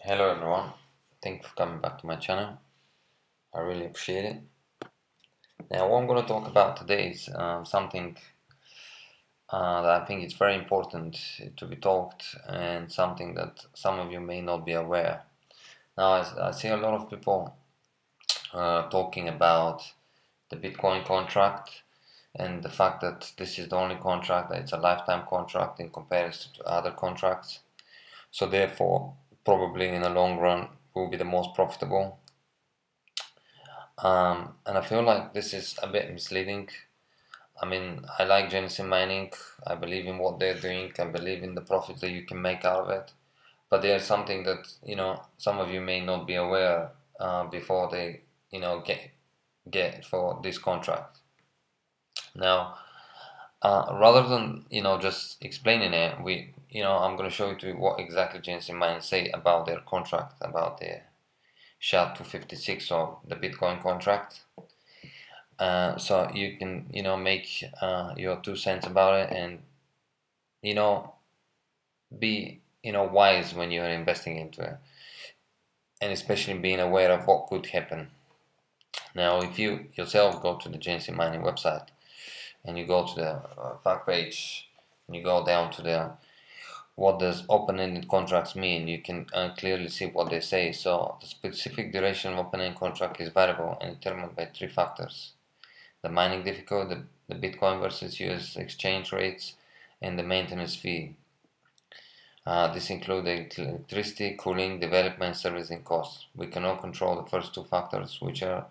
Hello everyone, thank you for coming back to my channel. I really appreciate it. Now what I'm going to talk about today is something that I think is very important to be talked, and something that some of you may not be aware. Now I see a lot of people talking about the Bitcoin contract and the fact that this is the only contract, that it's a lifetime contract in comparison to other contracts. So therefore, probably in the long run will be the most profitable. And I feel like this is a bit misleading. I mean, I like Genesis mining. I believe in what they're doing. I believe in the profits that you can make out of it. But there's something that some of you may not be aware before they get for this contract. Now, rather than just explaining it, I'm going to show you to what exactly Genesis mining say about their contract, about their SHA256 or the Bitcoin contract. So you can make your 2 cents about it, and be wise when you're investing into it, and especially being aware of what could happen. Now if you yourself go to the Genesis mining website and you go to the fact page and you go down to the what does open-ended contracts mean, you can clearly see what they say. So the specific duration of open-ended contract is variable and determined by 3 factors: the mining difficulty, the Bitcoin versus US exchange rates, and the maintenance fee. This includes electricity, cooling, development, servicing costs. We cannot control the first 2 factors, which are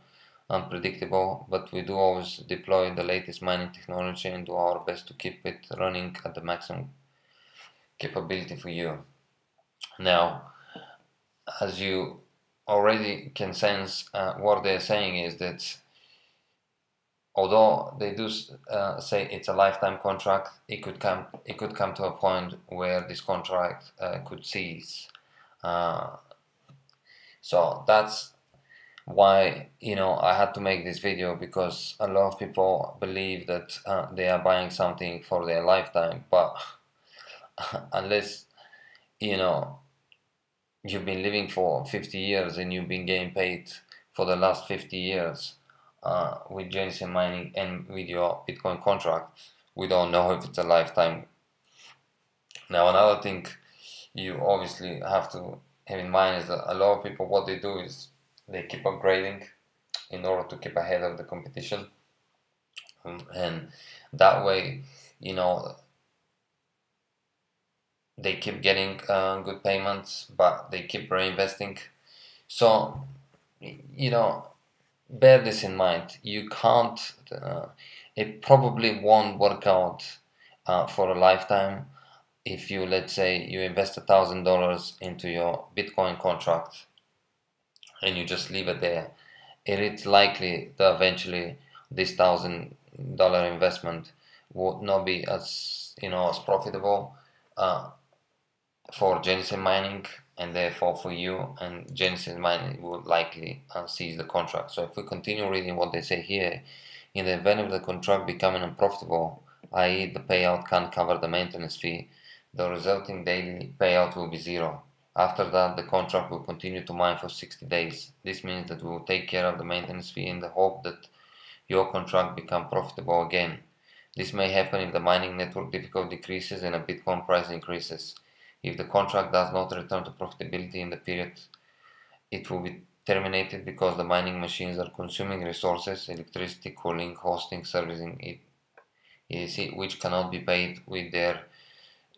unpredictable, but we do always deploy the latest mining technology and do our best to keep it running at the maximum capability for you. Now, as you already can sense, what they're saying is that although they do say it's a lifetime contract, it could come to a point where this contract could cease. Uh, so that's why I had to make this video, because a lot of people believe that they are buying something for their lifetime, but unless you know you've been living for 50 years and you've been getting paid for the last 50 years with Genesis mining and with your Bitcoin contract, we don't know if it's a lifetime. Now another thing you obviously have to have in mind is that a lot of people, what they do is they keep upgrading in order to keep ahead of the competition, and that way they keep getting good payments, but they keep reinvesting. So bear this in mind. You can't it probably won't work out for a lifetime. If you, let's say you invest $1,000 into your Bitcoin contract and you just leave it there, it is likely that eventually this $1,000 investment would not be as profitable for Genesis mining, and therefore for you, and Genesis mining would likely cease the contract. So if we continue reading what they say here, in the event of the contract becoming unprofitable, i.e. the payout can't cover the maintenance fee, the resulting daily payout will be zero. After that, the contract will continue to mine for 60 days. This means that we will take care of the maintenance fee in the hope that your contract becomes profitable again. This may happen if the mining network difficulty decreases and a Bitcoin price increases. If the contract does not return to profitability in the period, it will be terminated because the mining machines are consuming resources, electricity, cooling, hosting, servicing, etc., which cannot be paid with their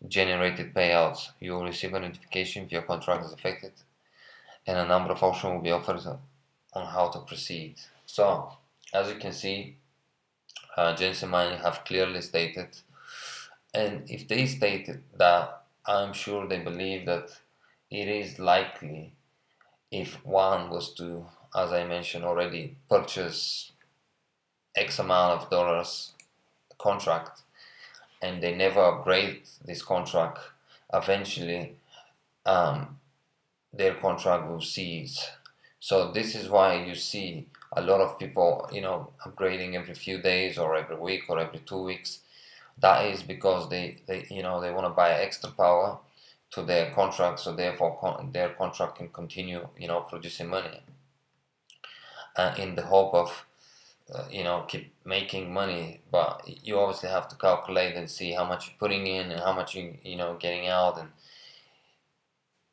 generated payouts. You will receive a notification if your contract is affected, and a number of options will be offered on how to proceed. So, as you can see, Genesis Mining have clearly stated, and if they stated that, I'm sure they believe that it is likely, if one was to, as I mentioned already, purchase X amount of dollars contract and they never upgrade this contract, eventually their contract will cease. So this is why you see a lot of people upgrading every few days or every week or every 2 weeks. That is because they want to buy extra power to their contract, so therefore their contract can continue, producing money, in the hope of keep making money. But you obviously have to calculate and see how much you're putting in and how much you getting out,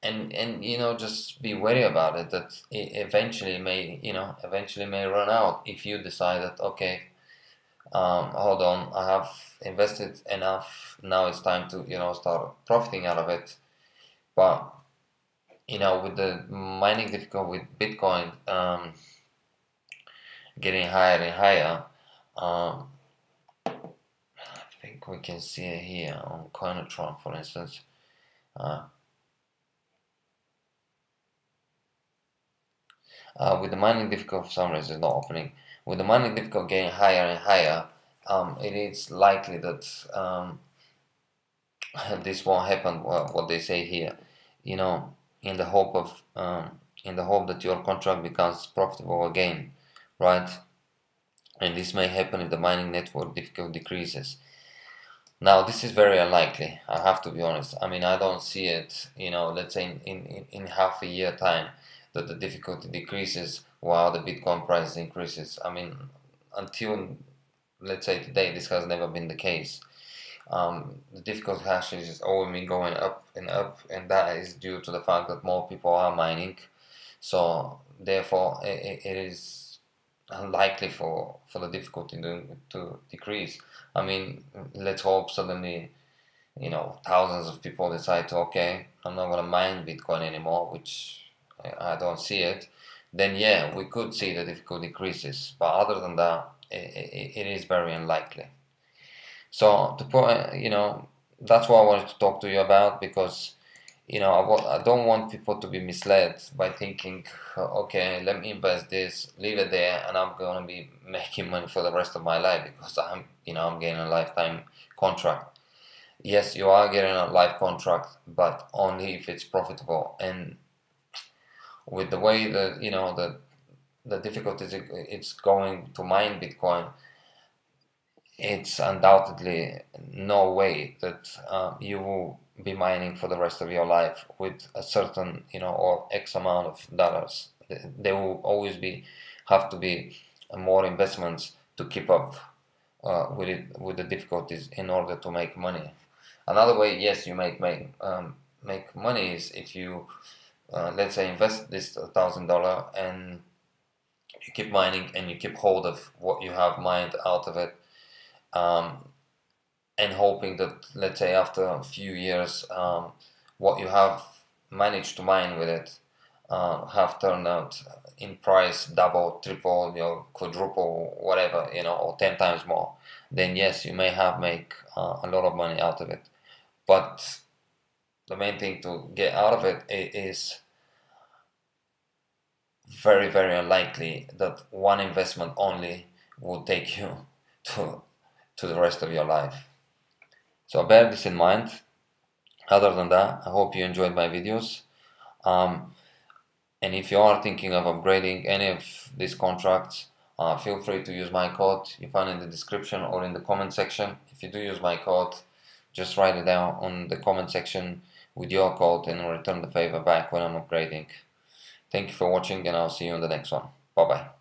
and just be wary about it, that it eventually may run out if you decide that, okay, hold on, I have invested enough, now it's time to start profiting out of it. But with the mining difficulty with Bitcoin getting higher and higher, I think we can see it here on Coinotron, for instance. With the mining difficulty, for some reason it's not opening. With the mining difficulty getting higher and higher, it is likely that this won't happen. What they say here, in the hope that your contract becomes profitable again, right? And this may happen if the mining network difficulty decreases. Now, this is very unlikely, I have to be honest. I mean, I don't see it, let's say in half a year time, that the difficulty decreases while the Bitcoin price increases. I mean, until, let's say, today, this has never been the case. The difficulty hash rate has always been going up, and that is due to the fact that more people are mining. So therefore, it is unlikely for the difficulty to decrease. I mean, let's hope suddenly, thousands of people decide to, okay, I'm not going to mine Bitcoin anymore, which I don't see it. Then yeah, we could see the difficulty decreases. But other than that, it is very unlikely. So to put, that's what I wanted to talk to you about, because I don't want people to be misled by thinking, okay, let me invest this, leave it there, and I'm going to be making money for the rest of my life because I'm getting a lifetime contract. Yes, you are getting a life contract, but only if it's profitable. And with the way that the difficulties it's going to mine Bitcoin, it's undoubtedly no way that you will be mining for the rest of your life with a certain or X amount of dollars. There will always have to be more investments to keep up with the difficulties in order to make money. Another way, yes, you make money is if you let's say invest this $1,000 and you keep mining and you keep hold of what you have mined out of it, and hoping that, let's say, after a few years, what you have managed to mine with it have turned out in price double, triple, quadruple, whatever, or 10 times more. Then yes, you may have make a lot of money out of it. But the main thing to get out of it is very, very unlikely that one investment only will take you to the rest of your life. So bear this in mind. Other than that, I hope you enjoyed my videos. And if you are thinking of upgrading any of these contracts, feel free to use my code. You find it in the description or in the comment section. If you do use my code, just write it down on the comment section with your code and return the favor back when I'm upgrading. Thank you for watching, and I'll see you in the next one. Bye bye.